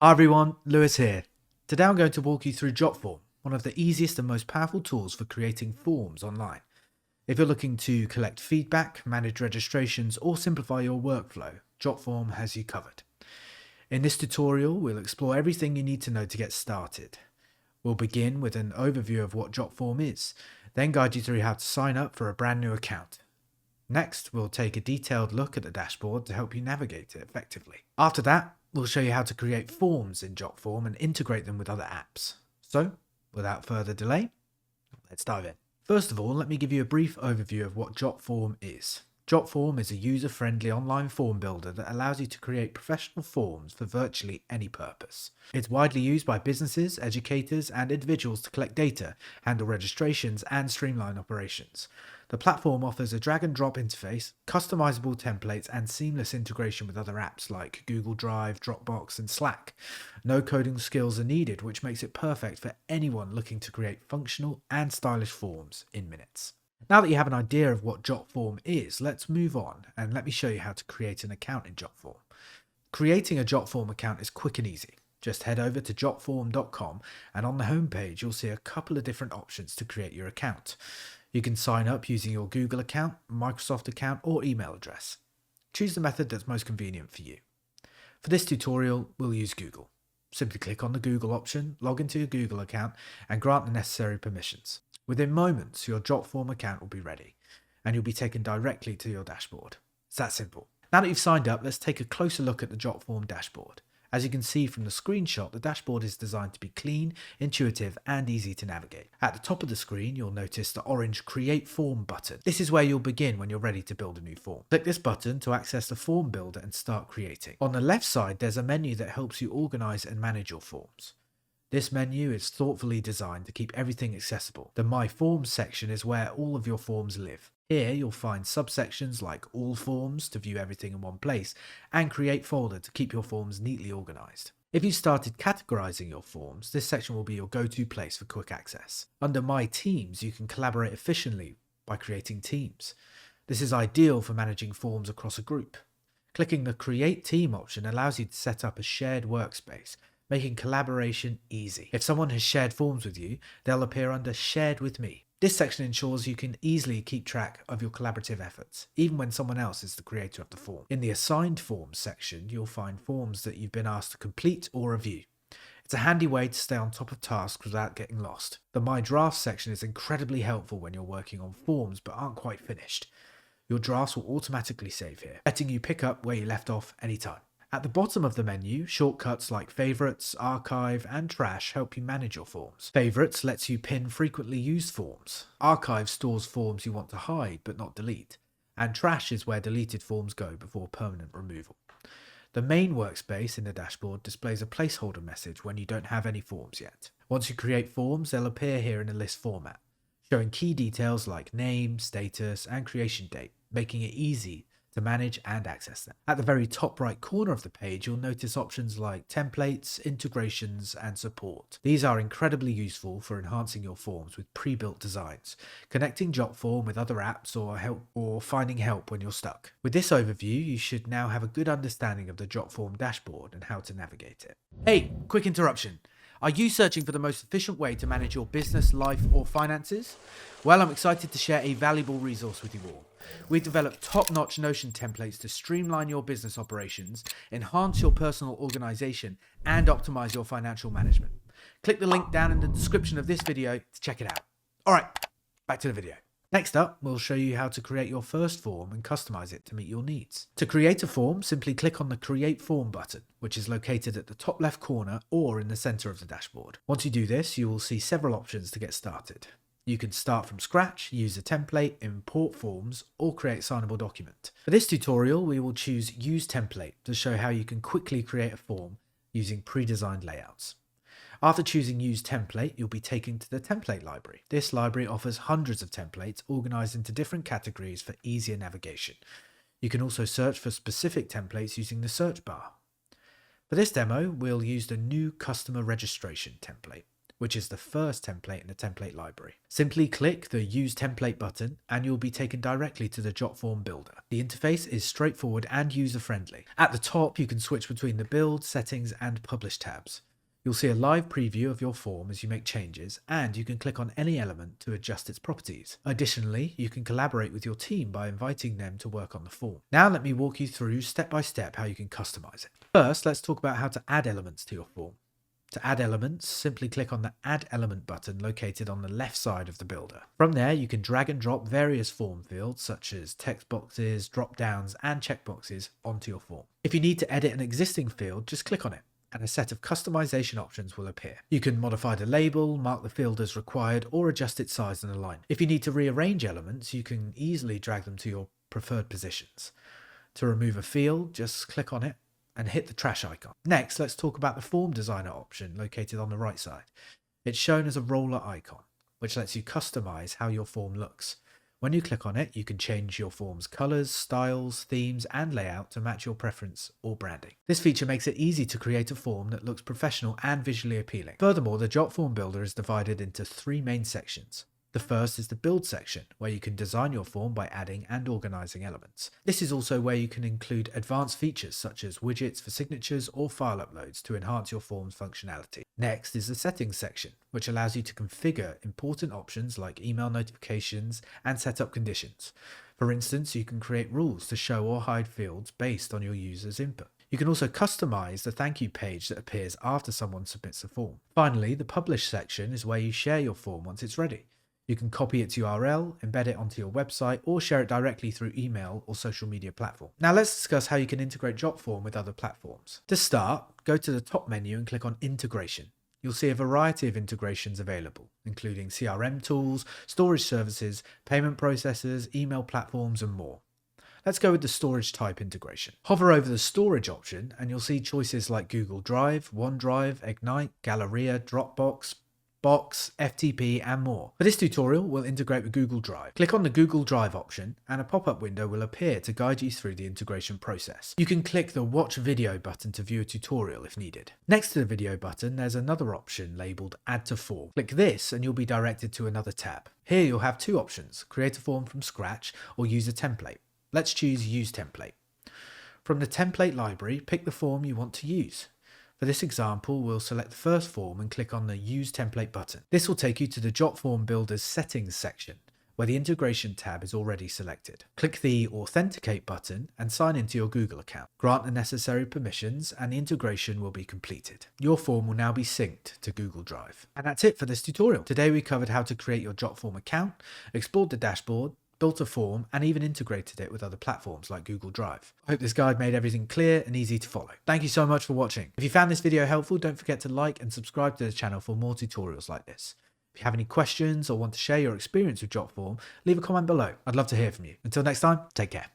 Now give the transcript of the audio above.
Hi everyone, Lewis here. Today I'm going to walk you through Jotform, one of the easiest and most powerful tools for creating forms online. If you're looking to collect feedback, manage registrations, or simplify your workflow, Jotform has you covered. In this tutorial, we'll explore everything you need to know to get started. We'll begin with an overview of what Jotform is, then guide you through how to sign up for a brand new account. Next, we'll take a detailed look at the dashboard to help you navigate it effectively. After that, we'll show you how to create forms in Jotform and integrate them with other apps. So, without further delay, let's dive in. First of all, let me give you a brief overview of what Jotform is. Jotform is a user-friendly online form builder that allows you to create professional forms for virtually any purpose. It's widely used by businesses, educators, and individuals to collect data, handle registrations, and streamline operations. The platform offers a drag-and-drop interface, customizable templates, and seamless integration with other apps like Google Drive, Dropbox, and Slack. No coding skills are needed, which makes it perfect for anyone looking to create functional and stylish forms in minutes. Now that you have an idea of what Jotform is, let's move on and let me show you how to create an account in Jotform. Creating a Jotform account is quick and easy. Just head over to jotform.com and on the homepage you'll see a couple of different options to create your account. You can sign up using your Google account, Microsoft account, or email address. Choose the method that's most convenient for you. For this tutorial, we'll use Google. Simply click on the Google option, log into your Google account, and grant the necessary permissions. Within moments, your Jotform account will be ready, and you'll be taken directly to your dashboard. It's that simple. Now that you've signed up, let's take a closer look at the Jotform dashboard. As you can see from the screenshot, the dashboard is designed to be clean, intuitive, and easy to navigate. At the top of the screen, you'll notice the orange Create Form button. This is where you'll begin when you're ready to build a new form. Click this button to access the form builder and start creating. On the left side, there's a menu that helps you organize and manage your forms. This menu is thoughtfully designed to keep everything accessible. The My Forms section is where all of your forms live. Here you'll find subsections like All Forms to view everything in one place and Create Folder to keep your forms neatly organized. If you started categorizing your forms, this section will be your go-to place for quick access. Under My Teams, you can collaborate efficiently by creating teams. This is ideal for managing forms across a group. Clicking the Create Team option allows you to set up a shared workspace, making collaboration easy. If someone has shared forms with you, they'll appear under Shared with Me. This section ensures you can easily keep track of your collaborative efforts, even when someone else is the creator of the form. In the Assigned Forms section, you'll find forms that you've been asked to complete or review. It's a handy way to stay on top of tasks without getting lost. The My Drafts section is incredibly helpful when you're working on forms but aren't quite finished. Your drafts will automatically save here, letting you pick up where you left off anytime. At the bottom of the menu, shortcuts like Favorites, Archive, and Trash help you manage your forms. Favorites lets you pin frequently used forms. Archive stores forms you want to hide but not delete. And Trash is where deleted forms go before permanent removal. The main workspace in the dashboard displays a placeholder message when you don't have any forms yet. Once you create forms, they'll appear here in a list format, showing key details like name, status, and creation date, making it easy to manage and access them. At the very top right corner of the page, you'll notice options like templates, integrations, and support. These are incredibly useful for enhancing your forms with pre-built designs, connecting Jotform with other apps or finding help when you're stuck. With this overview, you should now have a good understanding of the Jotform dashboard and how to navigate it. Hey, quick interruption. Are you searching for the most efficient way to manage your business, life, or finances? Well, I'm excited to share a valuable resource with you all. We've developed top-notch Notion templates to streamline your business operations, enhance your personal organization, and optimize your financial management. Click the link down in the description of this video to check it out. All right, back to the video. Next up, we'll show you how to create your first form and customize it to meet your needs. To create a form, simply click on the Create Form button, which is located at the top left corner or in the center of the dashboard. Once you do this, you will see several options to get started. You can start from scratch, use a template, import forms, or create a signable document. For this tutorial, we will choose Use Template to show how you can quickly create a form using pre-designed layouts. After choosing Use Template, you'll be taken to the template library. This library offers hundreds of templates organized into different categories for easier navigation. You can also search for specific templates using the search bar. For this demo, we'll use the New Customer Registration template, which is the first template in the template library. Simply click the Use Template button and you'll be taken directly to the Jotform builder. The interface is straightforward and user-friendly. At the top, you can switch between the Build, Settings, and Publish tabs. You'll see a live preview of your form as you make changes, and you can click on any element to adjust its properties. Additionally, you can collaborate with your team by inviting them to work on the form. Now let me walk you through step by step how you can customize it. First, let's talk about how to add elements to your form. To add elements, simply click on the Add Element button located on the left side of the builder. From there, you can drag and drop various form fields such as text boxes, drop downs, and checkboxes onto your form. If you need to edit an existing field, just click on it, and a set of customization options will appear. You can modify the label, mark the field as required, or adjust its size and alignment. If you need to rearrange elements, you can easily drag them to your preferred positions. To remove a field, just click on it and hit the trash icon. Next, let's talk about the Form Designer option located on the right side. It's shown as a roller icon, which lets you customize how your form looks. When you click on it, you can change your form's colors, styles, themes, and layout to match your preference or branding. This feature makes it easy to create a form that looks professional and visually appealing. Furthermore, the Jotform builder is divided into 3 main sections. The first is the Build section, where you can design your form by adding and organizing elements. This is also where you can include advanced features such as widgets for signatures or file uploads to enhance your form's functionality. Next is the Settings section, which allows you to configure important options like email notifications and set up conditions. For instance, you can create rules to show or hide fields based on your user's input. You can also customize the thank you page that appears after someone submits a form. Finally, the Publish section is where you share your form once it's ready. You can copy its URL, embed it onto your website, or share it directly through email or social media platform. Now let's discuss how you can integrate Jotform with other platforms. To start, go to the top menu and click on Integration. You'll see a variety of integrations available, including CRM tools, storage services, payment processors, email platforms, and more. Let's go with the storage type integration. Hover over the storage option and you'll see choices like Google Drive, OneDrive, Ignite, Galleria, Dropbox, Box, FTP, and more. For this tutorial, we'll integrate with Google Drive. Click on the Google Drive option and a pop-up window will appear to guide you through the integration process. You can click the Watch Video button to view a tutorial if needed. Next to the video button, there's another option labeled Add to Form. Click this and you'll be directed to another tab. Here you'll have 2 options, create a form from scratch or use a template. Let's choose Use Template. From the template library, pick the form you want to use. For this example, we'll select the first form and click on the Use Template button. This will take you to the Jotform Builder's Settings section, where the Integration tab is already selected. Click the Authenticate button and sign into your Google account. Grant the necessary permissions and the integration will be completed. Your form will now be synced to Google Drive. And that's it for this tutorial. Today we covered how to create your Jotform account, explored the dashboard, built a form, and even integrated it with other platforms like Google Drive. I hope this guide made everything clear and easy to follow. Thank you so much for watching. If you found this video helpful, don't forget to like and subscribe to the channel for more tutorials like this. If you have any questions or want to share your experience with Jotform, leave a comment below. I'd love to hear from you. Until next time, take care.